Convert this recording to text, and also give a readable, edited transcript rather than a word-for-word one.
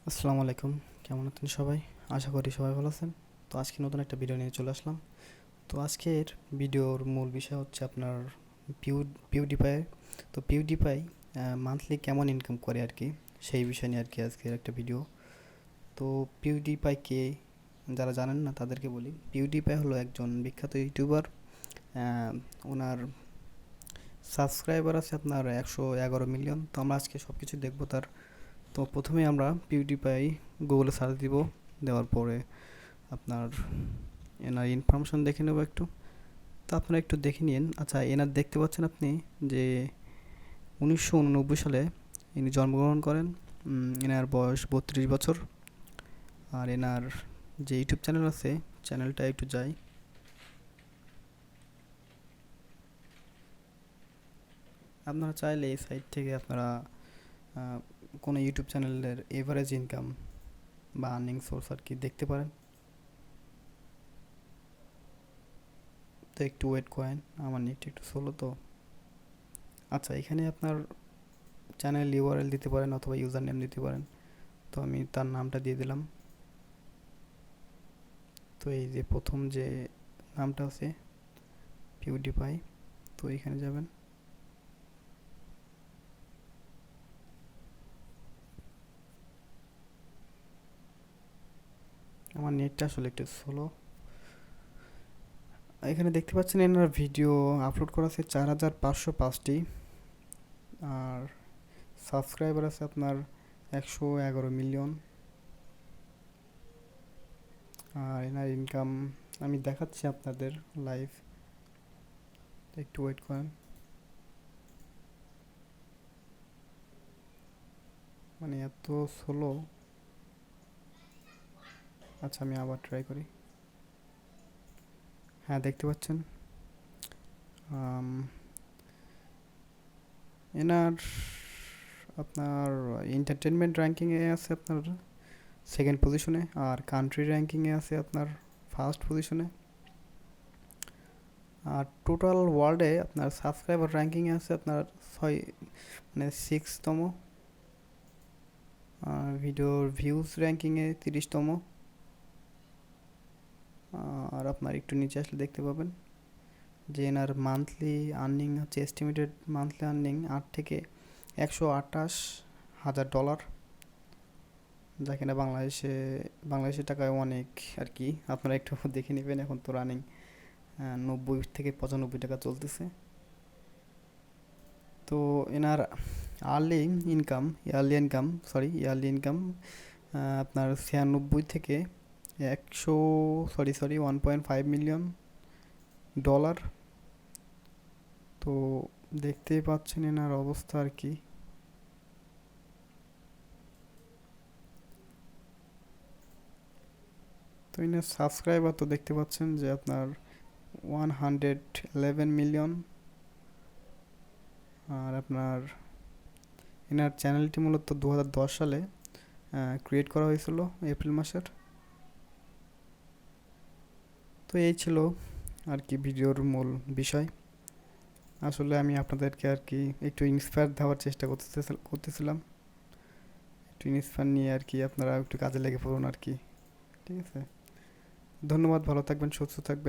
আসসালামু আলাইকুম। কেমন আছেন সবাই? আশা করি সবাই ভালো আছেন। তো আজকে নতুন একটা ভিডিও নিয়ে চলে আসলাম। তো আজকের ভিডিওর মূল বিষয় হচ্ছে আপনার পিউডিপাই। তো পিউডিপাই মান্থলি কেমন ইনকাম করে আর কি, সেই বিষয় নিয়ে আর কি আজকের একটা ভিডিও। তো পিউডিপাই কে, যারা জানেন না তাদেরকে বলি। পিউডিপাই হলো একজন বিখ্যাত ইউটিউবার। ওনার সাবস্ক্রাইবার আছে আপনার 111 মিলিয়ন। তো আমরা আজকে সব কিছু দেখবো তার। তো প্রথমে আমরা পিউডিপাই গুগলে সার্চ দিব, দেওয়ার পরে আপনার এনার ইনফরমেশন দেখে নেব একটু। তো আপনারা একটু দেখে নিন। আচ্ছা, এনার দেখতে পাচ্ছেন আপনি যে 1989 সালে ইনি জন্মগ্রহণ করেন। এনার বয়স 32 বছর। আর এনার যে ইউটিউব চ্যানেল আছে, চ্যানেলটা একটু যাই। আপনারা চাইলে এই সাইট থেকে আপনারা কোনো ইউটিউব চ্যানেলের এভারেজ ইনকাম বা আর্নিং সোর্স আর কি দেখতে পারেন। তো একটু ওয়েট করেন, আমার নেট একটু স্লো তো। আচ্ছা, এখানে আপনার চ্যানেল ইউআরএল দিতে পারেন অথবা ইউজার নেম দিতে পারেন। তো আমি তার নামটা দিয়ে দিলাম। তো এই যে প্রথম যে নামটা আছে পিউডিপাই, তো এখানে যাবেন। আমার নেটটা আসলে একটু স্লো। এখানে দেখতে পাচ্ছেন এনার ভিডিও আপলোড করা আছে 4505টি। আর সাবস্ক্রাইবার আছে আপনার 111 মিলিয়ন। আর এনার ইনকাম আমি দেখাচ্ছি আপনাদের লাইভ, একটু ওয়েট করেন। মানে এত স্লো। আচ্ছা, আমি আবার ট্রাই করি। হ্যাঁ, দেখতে পাচ্ছেন আম, এনার আপনার এন্টারটেনমেন্ট র্যাঙ্কিংয়ে আছে আপনার সেকেন্ড পজিশনে। আর কান্ট্রি র্যাঙ্কিংয়ে আছে আপনার ফার্স্ট পজিশনে। আর টোটাল ওয়ার্ল্ডে আপনার সাবস্ক্রাইবার র্যাঙ্কিংয়ে আছে আপনার ছয়, মানে সিক্সতম। আর ভিডিওর ভিউজ র্যাঙ্কিংয়ে 30তম। আর আপনার একটু নিচে আসলে দেখতে পাবেন যে এনার মান্থলি আর্নিং হচ্ছে এস্টিমেটেড মান্থলি আর্নিং 8 থেকে 128 হাজার ডলার, যা কিনা বাংলাদেশের টাকায় অনেক আর কি। আপনারা একটু দেখে নেবেন, এখন তো রানিং 90 থেকে 95 টাকা চলতেছে। তো এনার আর্লি ইয়ারলি ইনকাম আপনার 96 থেকে 1.5 মিলিয়ন ডলার। তো দেখতেই পাচ্ছেন এনার অবস্থা আর কি। তো এনার সাবস্ক্রাইবার তো দেখতে পাচ্ছেন যে আপনার 111 মিলিয়ন। আর আপনার এনার চ্যানেলটি মূলত 2010 সালে ক্রিয়েট করা হয়েছিল, এপ্রিল মাসের। তো এই ছিল আর কি ভিডিওর মূল বিষয়। আসলে আমি আপনাদেরকে আর কি একটু ইন্সপায়ার দেওয়ার চেষ্টা করতেছিলাম। একটু ইন্সপায়ার নিয়ে আর কি আপনারা একটু কাজে লেগে পড়ুন আর কি। ঠিক আছে, ধন্যবাদ। ভালো থাকবেন, সুস্থ থাকবেন।